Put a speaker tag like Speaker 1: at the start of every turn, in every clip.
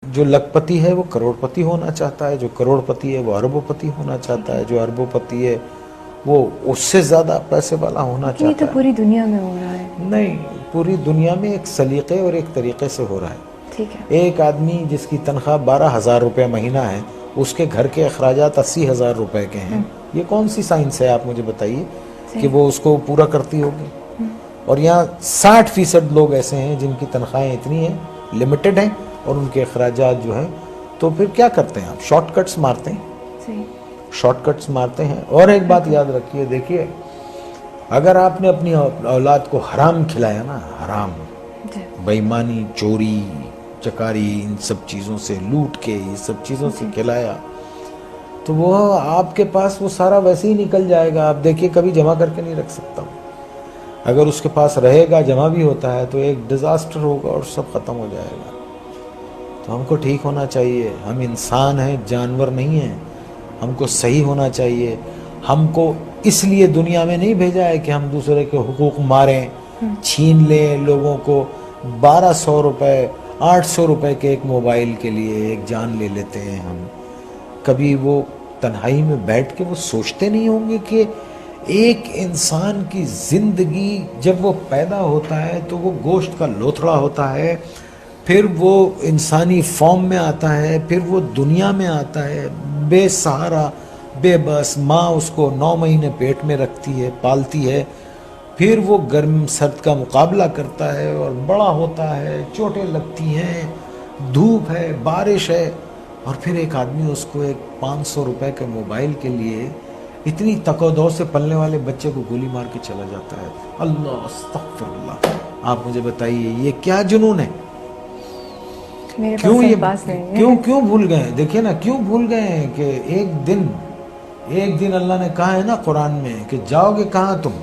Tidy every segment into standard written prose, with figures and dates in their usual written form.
Speaker 1: جو لکھپتی ہے وہ کروڑپتی ہونا چاہتا ہے، جو کروڑپتی ہے وہ اربوپتی ہونا چاہتا ہے، جو اربوپتی ہے وہ اس سے زیادہ پیسے والا ہونا
Speaker 2: یہ تو
Speaker 1: چاہتا ہے۔
Speaker 2: پوری دنیا میں ہو رہا ہے۔
Speaker 1: نہیں، پوری دنیا میں ایک سلیقے اور ایک طریقے سے ہو رہا ہے۔
Speaker 2: ٹھیک ہے۔
Speaker 1: ایک آدمی جس کی تنخواہ 12,000 روپے مہینہ ہے، اس کے گھر کے اخراجات 80,000 روپے کے ہیں، یہ کون سی سائنس ہے آپ مجھے بتائیے کہ وہ اس کو پورا کرتی ہوگی؟ اور یہاں 60% لوگ ایسے ہیں جن کی تنخواہیں اتنی ہیں، لمیٹڈ ہیں، اور ان کے اخراجات جو ہیں، تو پھر کیا کرتے ہیں آپ؟ شارٹ کٹس مارتے ہیں، شارٹ کٹس مارتے ہیں۔ اور ایک بات یاد رکھیے، دیکھیے اگر آپ نے اپنی اولاد کو حرام کھلایا نا، حرام، بے ایمانی، چوری چکاری، ان سب چیزوں سے لوٹ کے، یہ سب چیزوں سے کھلایا، تو وہ آپ کے پاس وہ سارا ویسے ہی نکل جائے گا۔ آپ دیکھیے کبھی جمع کر کے نہیں رکھ سکتا ہوں، اگر اس کے پاس رہے گا، جمع بھی ہوتا ہے، تو ایک ڈیزاسٹر ہوگا اور سب ختم ہو جائے گا۔ تو ہم کو ٹھیک ہونا چاہیے، ہم انسان ہیں، جانور نہیں ہیں، ہم کو صحیح ہونا چاہیے۔ ہم کو اس لیے دنیا میں نہیں بھیجا ہے کہ ہم دوسرے کے حقوق ماریں، چھین لیں لوگوں کو۔ 1200 روپے 800 روپے کے ایک موبائل کے لیے ایک جان لے لیتے ہیں ہم۔ کبھی وہ تنہائی میں بیٹھ کے وہ سوچتے نہیں ہوں گے کہ ایک انسان کی زندگی جب وہ پیدا ہوتا ہے تو وہ گوشت کا لوتھڑا ہوتا ہے، پھر وہ انسانی فارم میں آتا ہے، پھر وہ دنیا میں آتا ہے بے سہارا، بے بس، ماں اس کو 9 مہینے پیٹ میں رکھتی ہے، پالتی ہے، پھر وہ گرم سرد کا مقابلہ کرتا ہے اور بڑا ہوتا ہے، چوٹیں لگتی ہیں، دھوپ ہے، بارش ہے، اور پھر ایک آدمی اس کو ایک 500 روپے کے موبائل کے لیے اتنی تک و دو سے پلنے والے بچے کو گولی مار کے چلا جاتا ہے۔ اللہ استغفر اللہ۔ آپ مجھے بتائیے یہ کیا جنون ہے؟ کیوں یہ کیوں بھول گئے ہیں؟ دیکھیے نا، کیوں بھول گئے ہیں کہ ایک دن اللہ نے کہا ہے نا قرآن میں کہ جاؤ گے کہاں؟ تم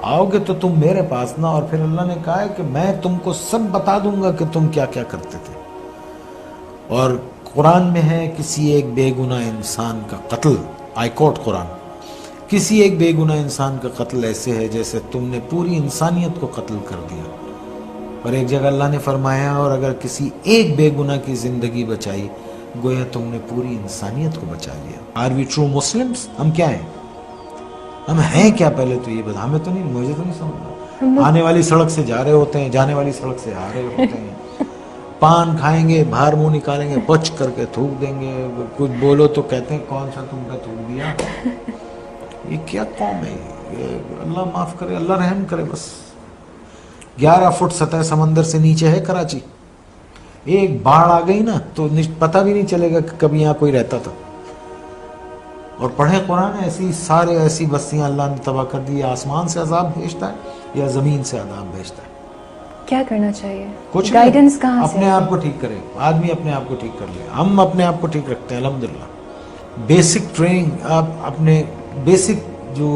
Speaker 1: آؤ گے تو تم میرے پاس نا، اور پھر اللہ نے کہا ہے کہ میں تم کو سب بتا دوں گا کہ تم کیا کیا کرتے تھے۔ اور قرآن میں ہے کسی ایک بے گناہ انسان کا قتل، آئی کوٹ قرآن، کسی ایک بے گناہ انسان کا قتل ایسے ہے جیسے تم نے پوری انسانیت کو قتل کر دیا۔ اور ایک جگہ اللہ نے فرمایا اور اگر کسی ایک بے گناہ کی زندگی بچائی گویا تم نے پوری انسانیت کو بچا لیا۔ Are we true Muslims? ہم کیا ہیں؟ ہم ہیں کیا؟ پہلے تو یہ بتا، ہمیں تو نہیں، مجھے تو نہیں سمجھا۔ آنے والی سڑک سے جا رہے ہوتے ہیں، جانے والی سڑک سے آ رہے ہوتے ہیں، پان کھائیں گے، باہر منہ نکالیں گے، پچ کر کے تھوک دیں گے، کچھ بولو تو کہتے ہیں کون سا تم کا تھوک دیا۔ یہ کیا قوم ہے یہ؟ اللہ معاف کرے، اللہ رحم کرے۔ بس 11 فٹ سطح سمندر سے نیچے ہے کراچی، ایک باڑھ آ گئی نا تو پتہ بھی نہیں چلے گا کہ کبھی یہاں کوئی رہتا تھا۔ اور پڑھیں قرآن، ایسی بستیاں اللہ نے تباہ کر دی۔ آسمان سے عذاب بھیجتا ہے یا زمین سے عذاب بھیجتا ہے؟
Speaker 2: کیا کرنا چاہیے؟
Speaker 1: کچھ
Speaker 2: گائیڈنس کہاں سے؟
Speaker 1: اپنے آپ کو ٹھیک کرے، آدمی اپنے آپ کو ٹھیک کر لے۔ ہم اپنے آپ کو ٹھیک رکھتے ہیں الحمدللہ۔ بیسک ٹریننگ، آپ اپنے بیسک جو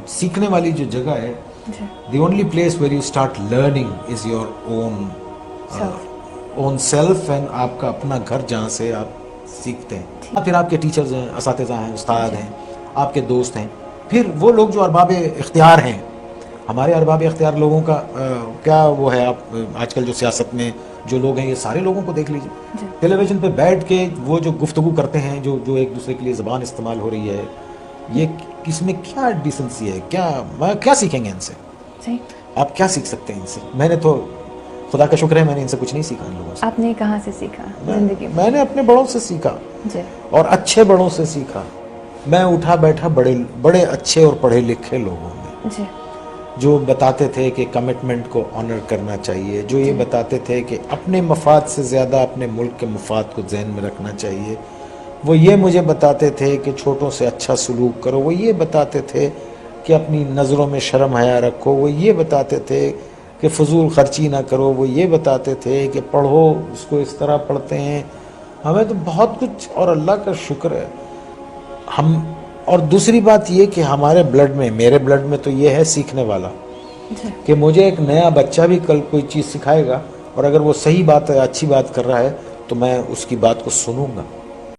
Speaker 1: سیکھنے والی جو جگہ ہے، the only place where you start learning is your own self and آپ کا اپنا گھر جہاں سے آپ سیکھتے ہیں۔ پھر آپ کے ٹیچرز ہیں، اساتذہ ہیں، استاد ہیں، آپ کے دوست ہیں، پھر وہ لوگ جو ارباب اختیار ہیں۔ ہمارے ارباب اختیار لوگوں کا کیا وہ ہے؟ آپ آج کل جو سیاست میں جو لوگ ہیں، یہ سارے لوگوں کو دیکھ لیجیے، ٹیلی ویژن پہ بیٹھ کے وہ جو گفتگو کرتے ہیں، جو ایک دوسرے کے لیے زبان استعمال ہو رہی ہے، یہ اس میں کیا ڈیسنسی ہے؟ کیا سیکھیں گے ان سے؟ آپ کیا سیکھ سکتے ہیں ان سے؟ میں نے تو خدا کا شکر ہے میں نے ان سے کچھ نہیں سیکھا ان لوگوں سے۔
Speaker 2: آپ نے کہاں سے سیکھا زندگی
Speaker 1: میں نے اپنے بڑوں سے سیکھا، اور اچھے بڑوں سے سیکھا۔ میں اٹھا بیٹھا بڑے اچھے اور پڑھے لکھے لوگوں میں، جو بتاتے تھے کہ کمٹمنٹ کو آنر کرنا چاہیے، جو یہ بتاتے تھے کہ اپنے مفاد سے زیادہ اپنے ملک کے مفاد کو ذہن میں رکھنا چاہیے، وہ یہ مجھے بتاتے تھے کہ چھوٹوں سے اچھا سلوک کرو، وہ یہ بتاتے تھے کہ اپنی نظروں میں شرم حیا رکھو، وہ یہ بتاتے تھے کہ فضول خرچی نہ کرو، وہ یہ بتاتے تھے کہ پڑھو، اس کو اس طرح پڑھتے ہیں۔ ہمیں تو بہت کچھ، اور اللہ کا شکر ہے ہم۔ اور دوسری بات یہ کہ ہمارے بلڈ میں، میرے بلڈ میں تو یہ ہے سیکھنے والا، کہ مجھے ایک نیا بچہ بھی کل کوئی چیز سکھائے گا، اور اگر وہ صحیح بات ہے، اچھی بات کر رہا ہے، تو میں اس کی بات کو سنوں گا۔